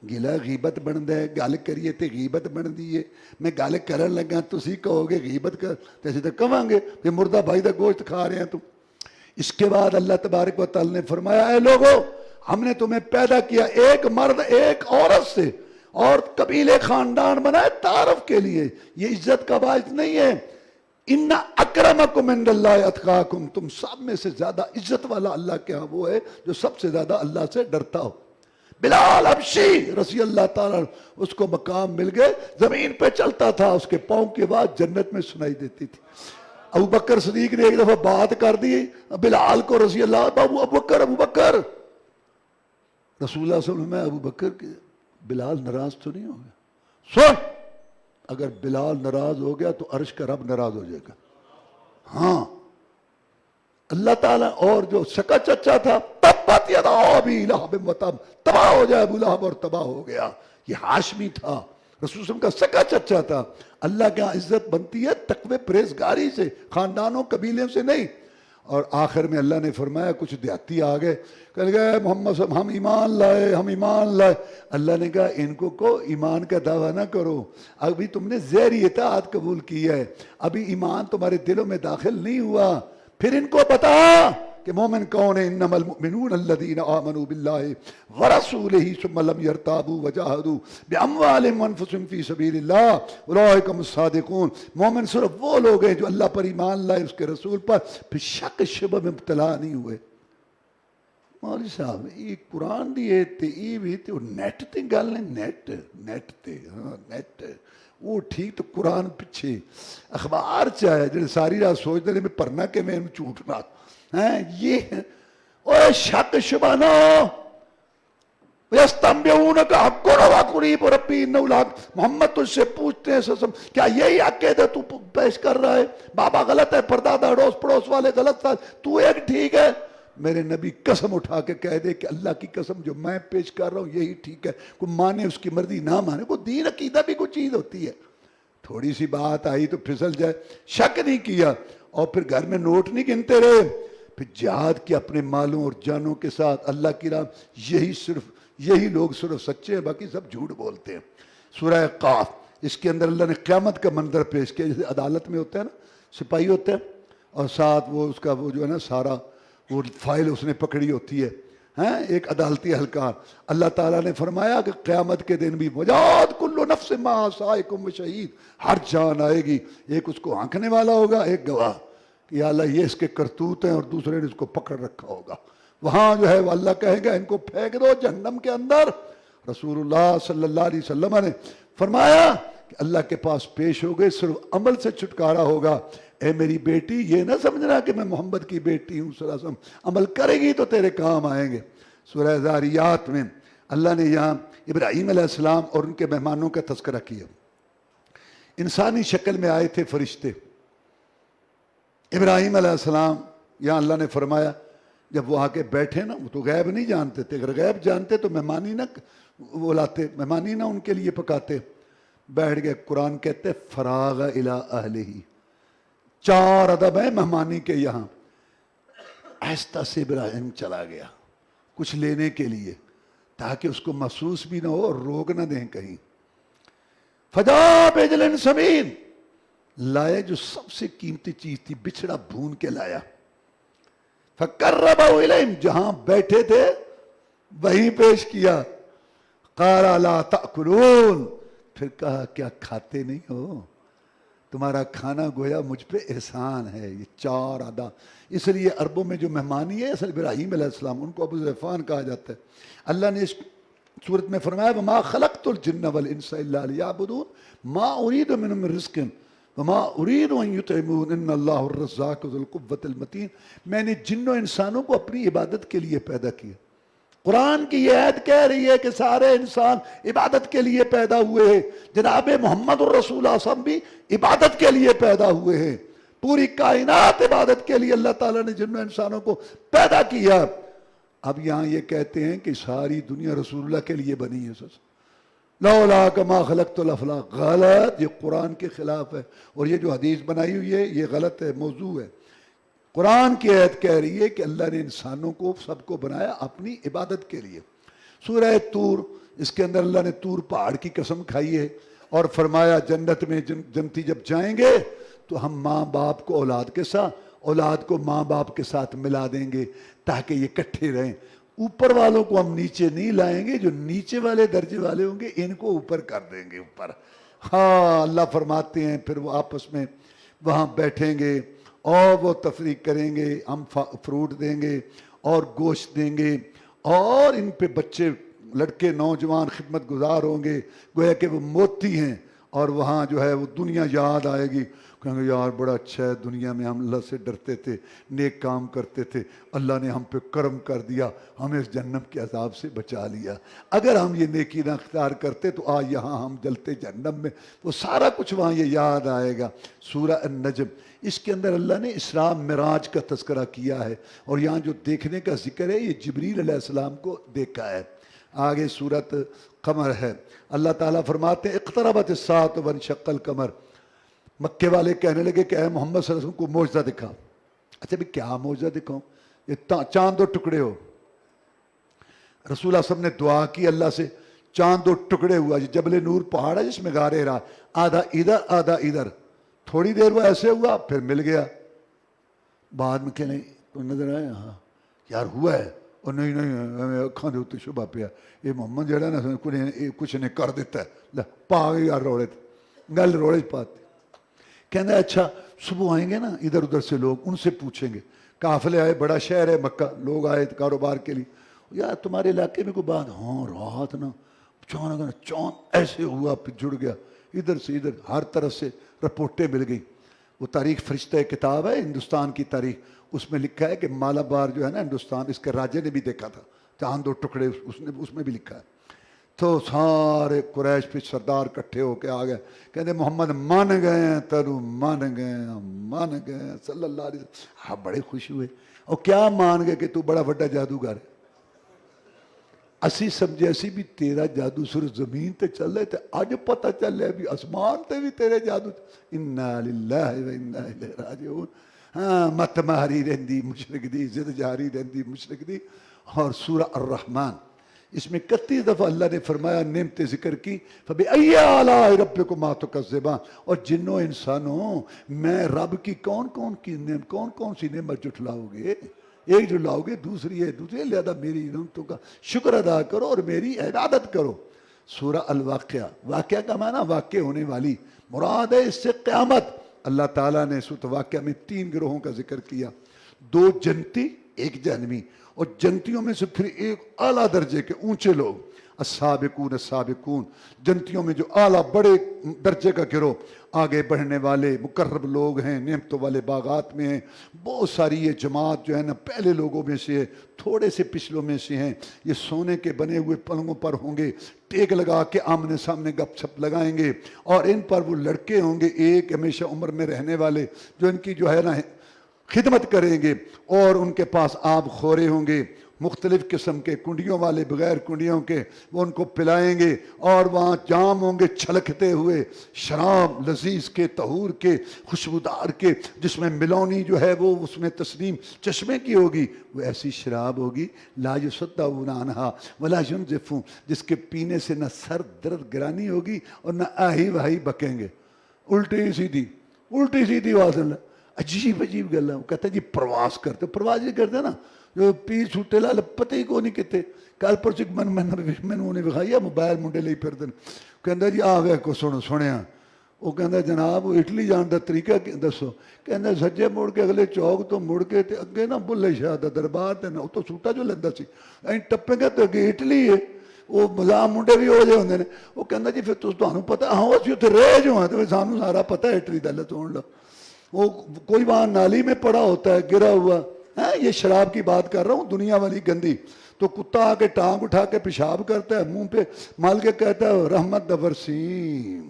گلا غیبت بنتا ہے، گل کریے تو غیبت بنتی ہے، میں گل کرن لگا تسی کہو گے غیبت کر تو اسی تو کہاں گے کہ مردہ بھائی دا گوشت کھا رہے ہیں تم۔ اس کے بعد اللہ تبارک و تعالی نے فرمایا اے لوگو ہم نے تمہیں پیدا کیا ایک مرد ایک عورت سے اور قبیلے خاندان بنائے تعارف کے لیے، یہ عزت کا باعث نہیں ہے۔ ان اکرمکم عند اللہ اتقاکم، تم سب میں سے زیادہ عزت والا اللہ کے ہاں وہ ہے جو سب سے زیادہ اللہ سے ڈرتا ہو۔ بلال حبشی رضی اللہ تعالیٰ اس کو مقام مل گئے، زمین پہ چلتا تھا، اس کے پاؤں کی آواز جنت میں سنائی دیتی تھی۔ ابو بکر صدیق نے ایک دفعہ بات کر دی بلال کو رضی اللہ، ابو بکر رسول اللہ صلی اللہ علیہ وسلم، ابو بکر کے بلال ناراض تو نہیں ہو گیا؟ سن، اگر بلال ناراض ہو گیا تو عرش کا رب ناراض ہو جائے گا۔ ہاں اللہ تعالیٰ، اور جو سکا چچا تھا تبت یدا ابی لہب وتب، تباہ ہو جائے ابو لہب، اور تباہ ہو گیا۔ یہ ہاشمی تھا، رسول اللہ کا سکا چچا تھا۔ اللہ کے ہاں عزت بنتی ہے تقوی پرہیزگاری سے، خاندانوں قبیلوں سے نہیں۔ اور آخر میں اللہ نے فرمایا کچھ دیہاتی آ گئے، کہ گئے محمد صاحب ہم ایمان لائے۔ اللہ نے کہا ان کو ایمان کا دعویٰ نہ کرو، ابھی تم نے زہری اطاعت قبول کی ہے، ابھی ایمان تمہارے دلوں میں داخل نہیں ہوا۔ پھر ان کو بتا کہ مومن کون ہے، انما المؤمنون الذین آمنوا باللہ ورسولہ ثم لم یرتابوا وجاہدوا باموالہم وانفسہم فی سبیل اللہ اولئک هم الصادقون۔ مومن صرف وہ لوگ ہیں جو اللہ پر ایمان لائے، اس کے رسول پر، پھر شک شبہ میں مبتلا نہیں ہوئے۔ مولوی صاحب یہ قرآن دی ایت تے ای بھی تے نیٹ تے گل نہیں، نیٹ تے نیٹ وہ ٹھیک، تو قرآن پیچھے اخبار چاہے جڑے ساری رات سوچتے ہیں میں پڑھنا کہ میں جھوٹ نہ یہ اوے شک شبہ نہ ہو۔ یستنبئونک حق وقریب ربی انہ الحق، محمد تجھ سے پوچھتے ہیں سسم کیا یہی عقیدہ تو پیش کر رہا ہے؟ بابا غلط ہے، پردادا اڑوس پڑوس والے غلط تھا، تو ایک ٹھیک ہے۔ میرے نبی قسم اٹھا کے کہہ دے کہ اللہ کی قسم جو میں پیش کر رہا ہوں یہی ٹھیک ہے، کوئی مانے اس کی مرضی نہ مانے، کوئی دین عقیدہ بھی کوئی چیز ہوتی ہے۔ تھوڑی سی بات آئی تو پھسل جائے، شک نہیں کیا، اور پھر گھر میں نوٹ نہیں گنتے رہے، پھر جہاد کی اپنے مالوں اور جانوں کے ساتھ اللہ کی راہ، یہی لوگ صرف سچے ہیں، باقی سب جھوٹ بولتے ہیں۔ سورہ قاف، اس کے اندر اللہ نے قیامت کا منظر پیش کیا، جیسے عدالت میں ہوتا ہے نا، سپاہی ہوتے ہیں اور ساتھ وہ اس کا وہ جو ہے نا سارا وہ فائل اس نے پکڑی ہوتی ہے، ایک عدالتی اہلکار۔ اللہ تعالیٰ نے فرمایا کہ قیامت کے دن بھی وجاد کل نفس ما سائقم و شہید، ہر جان آئے گی، ایک اس کو آنکھنے والا ہوگا، ایک گواہ، کہ یا اللہ یہ اس کے کرتوت ہیں، اور دوسرے نے اس کو پکڑ رکھا ہوگا۔ وہاں جو ہے وہ اللہ کہے گا ان کو پھینک دو جہنم کے اندر۔ رسول اللہ صلی اللہ علیہ وسلم نے فرمایا کہ اللہ کے پاس پیش ہو گئے، صرف عمل سے چھٹکارا ہوگا۔ اے میری بیٹی یہ نہ سمجھنا کہ میں محمد کی بیٹی ہوں صلی اللہ علیہ وسلم، عمل کرے گی تو تیرے کام آئیں گے۔ سورہ ذاریات میں اللہ نے یہاں ابراہیم علیہ السلام اور ان کے مہمانوں کا تذکرہ کیا۔ انسانی شکل میں آئے تھے فرشتے۔ ابراہیم علیہ السلام یہاں اللہ نے فرمایا جب وہ آ کے بیٹھے نا، وہ تو غیب نہیں جانتے تھے، اگر غیب جانتے تو مہمانی نہ وہ لاتے، مہمانی نہ ان کے لیے پکاتے۔ بیٹھ گئے، قرآن کہتے فراغ الی اہلہ، 4 ادب ہیں مہمانی کے یہاں۔ آہستہ سے ابراہیم چلا گیا کچھ لینے کے لیے، تاکہ اس کو محسوس بھی نہ ہو اور روک نہ دیں کہیں۔ فجاء بعجل سمین، لائے جو سب سے قیمتی چیز تھی، بچھڑا بھون کے لایا۔ فقربہ الیہم، جہاں بیٹھے تھے وہیں پیش کیا۔ قال لا تأکلون، پھر کہا کیا کھاتے نہیں ہو؟ تمہارا کھانا گویا مجھ پہ احسان ہے۔ یہ 4 ادا، اس لیے عربوں میں جو مہمانی ہے اصل ابراہیم علیہ السلام، ان کو ابو ذیفان کہا جاتا ہے۔ اللہ نے اس صورت میں فرمایا وما خلقت الجن والانس الا لیعبدون ما اريد منهم من رزق وما اريد ان يطعمون ان اللہ الرزاق ذو القوة المتین۔ میں نے جنوں انسانوں کو اپنی عبادت کے لیے پیدا کیا۔ قرآن کی یہ عہد کہہ رہی ہے کہ سارے انسان عبادت کے لیے پیدا ہوئے ہیں، جناب محمد الرسول اللہ صلی اللہ علیہ وسلم بھی عبادت کے لیے پیدا ہوئے ہیں۔ پوری کائنات عبادت کے لیے اللہ تعالیٰ نے جنوں انسانوں کو پیدا کیا۔ اب یہاں یہ کہتے ہیں کہ ساری دنیا رسول اللہ کے لیے بنی ہے۔ لولا کما خلقت الافلاق، غلط، یہ قرآن کے خلاف ہے، اور یہ جو حدیث بنائی ہوئی ہے یہ غلط ہے، موضوع ہے۔ قرآن کی آیت کہہ رہی ہے کہ اللہ نے انسانوں کو سب کو بنایا اپنی عبادت کے لیے۔ سورہ طور اس کے اندر اللہ نے طور پہاڑ کی قسم کھائی ہے اور فرمایا جنت میں جنتی جب جائیں گے تو ہم ماں باپ کو اولاد کو ماں باپ کے ساتھ ملا دیں گے تاکہ یہ اکٹھے رہیں. اوپر والوں کو ہم نیچے نہیں لائیں گے, جو نیچے والے درجے والے ہوں گے ان کو اوپر کر دیں گے اوپر. ہاں اللہ فرماتے ہیں پھر وہ آپس میں وہاں بیٹھیں گے اور وہ تفریح کریں گے, ہم فروٹ دیں گے اور گوشت دیں گے اور ان پہ بچے لڑکے نوجوان خدمت گزار ہوں گے گویا کہ وہ موتی ہیں. اور وہاں جو ہے وہ دنیا یاد آئے گی, کہیں گے یار بڑا اچھا ہے, دنیا میں ہم اللہ سے ڈرتے تھے, نیک کام کرتے تھے, اللہ نے ہم پہ کرم کر دیا, ہمیں اس جہنم کے عذاب سے بچا لیا. اگر ہم یہ نیکی نہ اختیار کرتے تو آج یہاں ہم جلتے جہنم میں. وہ سارا کچھ وہاں یہ یاد آئے گا. سورہ النجم, اس کے اندر اللہ نے اسراء معراج کا تذکرہ کیا ہے اور یہاں جو دیکھنے کا ذکر ہے یہ جبریل علیہ السلام کو دیکھا ہے. آگے سورت قمر ہے, اللہ تعالیٰ فرماتے ہیں اقتربت الساعۃ وانشق القمر. مکے والے کہنے لگے کہ اے محمد صلی اللہ علیہ وسلم کو معجزہ دکھا. اچھا بھی کیا معجزہ دکھاؤں, یہ چاند دو ٹکڑے ہو. رسول اللہ صلی اللہ علیہ وسلم نے دعا کی اللہ سے, چاند دو ٹکڑے ہوا. جبل نور پہاڑ ہے جس میں غار ہرا, آدھا ادھر آدھا ادھر, تھوڑی دیر وہ ایسے ہوا پھر مل گیا. بعد میں کہنے تو نظر آیا, ہاں یار ہوا ہے, اور نہیں نہیں اکھاں دے اتنے شبہ پیا, یہ محمد جڑا نا کچھ نے کر دیتا ہے, پا گئی یار روڑے گل روڑے پاتے. کہنا اچھا صبح آئیں گے نا ادھر ادھر سے لوگ, ان سے پوچھیں گے. قافلے آئے, بڑا شہر ہے مکہ, لوگ آئے کاروبار کے لیے, یار تمہارے علاقے میں کوئی بات, ہاں رات نا چاند ایسے ہوا پھر جڑ گیا, ادھر سے ادھر ہر طرف سے رپورٹیں مل گئی. وہ تاریخ فرشتہ کتاب ہے ہندوستان کی تاریخ, اس میں لکھا ہے کہ مالابار جو ہے نا ہندوستان, اس کے راجے نے بھی دیکھا تھا چاند دو ٹکڑے, اس میں بھی لکھا ہے. تو سارے قریش پہ سردار کٹھے ہو کے آ گئے, کہتے محمد مان گئے ہیں, ترو مان گئے ہیں, مان گئے ہیں صلی اللہ علیہ وسلم. ہاں بڑے خوش ہوئے. اور کیا مان گئے کہ تو بڑا بڑا جادوگر ہے. اسی سمجھے اسی بھی تیرا جادو صرف زمین تے چل رہے تھے, اج پتہ چل رہا بھی آسمان تے بھی تیرے جادو. انا للہ و انا الیہ راجعون. ہاں مت ماری رہندی مشرک دی, زد جاری رہندی مشرک دی. اور سورہ الرحمن, اس میں 31 دفعہ اللہ نے فرمایا نعمت ذکر کی, فبأي آلاء ربكما تكذبان. اور جنوں انسانوں میں رب کی کون کون سی نعمت جھٹلاؤ گے, ایک جھٹلاؤ گے دوسری ہے دوسری, لہذا میری نعمتوں کا شکر ادا کرو اور میری عبادت کرو. سورہ الواقعہ, واقعہ کا معنی واقع ہونے والی, مراد ہے اس سے قیامت. اللہ تعالیٰ نے سورۃ واقعہ میں 3 گروہوں کا ذکر کیا, 2 جنتی 1 جہنمی, اور جنتیوں میں سے پھر ایک اعلیٰ درجے کے اونچے لوگ, السابقون السابقون. جنتیوں میں جو اعلیٰ بڑے درجے کا گروہ, آگے بڑھنے والے مقرب لوگ ہیں, نعمتوں والے باغات میں ہیں. بہت ساری یہ جماعت جو ہے نا پہلے لوگوں میں سے ہے, تھوڑے سے پچھلوں میں سے ہیں. یہ سونے کے بنے ہوئے پلنگوں پر ہوں گے, ٹیک لگا کے آمنے سامنے گپ چھپ لگائیں گے, اور ان پر وہ لڑکے ہوں گے ایک ہمیشہ عمر میں رہنے والے, جو ان کی جو ہے نا خدمت کریں گے, اور ان کے پاس آب خورے ہوں گے مختلف قسم کے, کنڈیوں والے بغیر کنڈیوں کے, وہ ان کو پلائیں گے. اور وہاں جام ہوں گے چھلکتے ہوئے شراب لذیذ کے, طہور کے, خوشبودار کے, جس میں ملونی جو ہے وہ اس میں تسنیم چشمے کی ہوگی. وہ ایسی شراب ہوگی لا یصدعون عنہا ولا ینزفون, جس کے پینے سے نہ سر درد گرانی ہوگی اور نہ آہی واہی بکیں گے. الٹی سیدھی بات ہے. عجیب گل ہے. وہ کہتا ہے جی پرواز کرتے, پرواز یہ کرتے نا جو پی چھوٹے لال پتہ ہی کو نہیں کتے. کل پرسوں مینوں نے وکھائی موبائل منڈے لئی پھردے, کہندا جی آ وے کو سنیا. وہ کہندا جناب وہ اٹلی جان دا طریقہ دسو. کہندا سجے مڑ کے اگلے چوک تو مڑ کے تے اگے نا بلے شاہ دا دربار تے نا تو سوٹا جو لیندا سی, این ٹپے گا تو اگے اٹلی ہے. وہ مزاح منڈے بھی ہو جائے ہوندے نے. وہ کہندا جی پھر تانوں پتہ, ہاں اسی اتنے رہ جو ہاں تے سانوں سارا پتہ ہے اٹلی دا. لے سن لو, وہ کوئی وہاں نالی میں پڑا ہوتا ہے گرا ہوا. یہ شراب کی بات کر رہا ہوں, دنیا والی گندی. تو کتا آ کے ٹانگ اٹھا کے پیشاب کرتا ہے, منہ پہ مال کے کہتا ہے رحمت دبرسیم.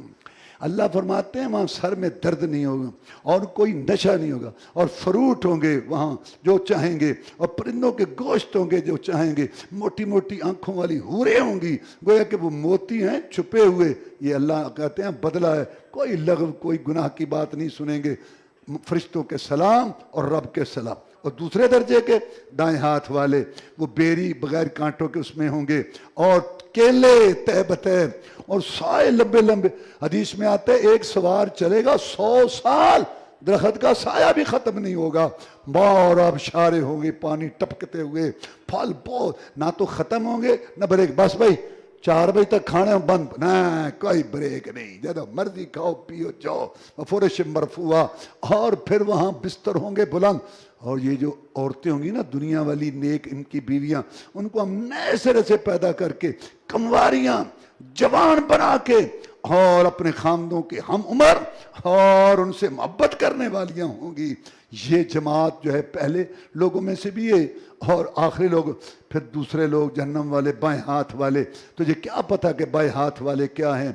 اللہ فرماتے ہیں وہاں سر میں درد نہیں ہوگا اور کوئی نشہ نہیں ہوگا, اور فروٹ ہوں گے وہاں جو چاہیں گے, اور پرندوں کے گوشت ہوں گے جو چاہیں گے, موٹی موٹی آنکھوں والی حوریں ہوں گی, گویا کہ وہ موتی ہیں چھپے ہوئے. یہ اللہ کہتے ہیں بدلہ ہے, کوئی لغو کوئی گناہ کی بات نہیں سنیں گے. فرشتوں کے سلام اور رب کے سلام. اور دوسرے درجے کے دائیں ہاتھ والے وہ بیری بغیر کانٹوں کے اس میں ہوں گے، اور کیلے تہ بتہ اور سائے لمبے لمبے. حدیث میں آتا ہے ایک سوار چلے گا 100 سال، درخت کا سایہ بھی ختم نہیں ہوگا. ماں اور آبشارے ہوں گے پانی ٹپکتے ہوئے، پھل بہت، نہ تو ختم ہوں گے نہ بریک. بس بھائی 4 بجے تک کھانا بند، نہ کوئی بریک نہیں، جب مرضی کھاؤ پیو جاؤ. فرش مرفوعہ، اور پھر وہاں بستر ہوں گے بلند. اور یہ جو عورتیں ہوں گی نا دنیا والی نیک ان کی بیویاں، ان کو ہم نئے سرے سے پیدا کر کے کمواریاں جوان بنا کے اور اپنے خامدوں کے ہم عمر اور ان سے محبت کرنے والیاں ہوں گی. یہ جماعت جو ہے پہلے لوگوں میں سے بھی ہے اور آخری لوگ. پھر دوسرے لوگ جہنم والے بائیں ہاتھ والے. تجھے کیا پتا کہ بائیں ہاتھ والے کیا ہیں؟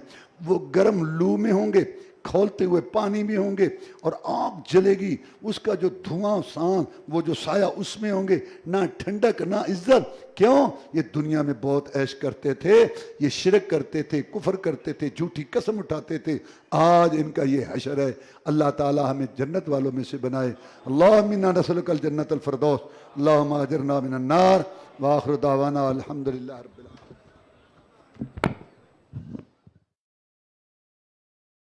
وہ گرم لو میں ہوں گے، کھولتے ہوئے پانی میں ہوں گے، اور آگ جلے گی، اس کا جو دھواں سان وہ جو سایہ اس میں ہوں گے. نہ ٹھنڈک نہ عزت. کیوں؟ یہ دنیا میں بہت عیش کرتے تھے، یہ شرک کرتے تھے، کفر کرتے تھے، جھوٹی قسم اٹھاتے تھے. آج ان کا یہ حشر ہے. اللہ تعالی ہمیں جنت والوں میں سے بنائے. اللہم انا نسألک الجنت الفردوس، اللہم اجرنا من النار. وآخر دعوانا الحمدللہ رب العالمین.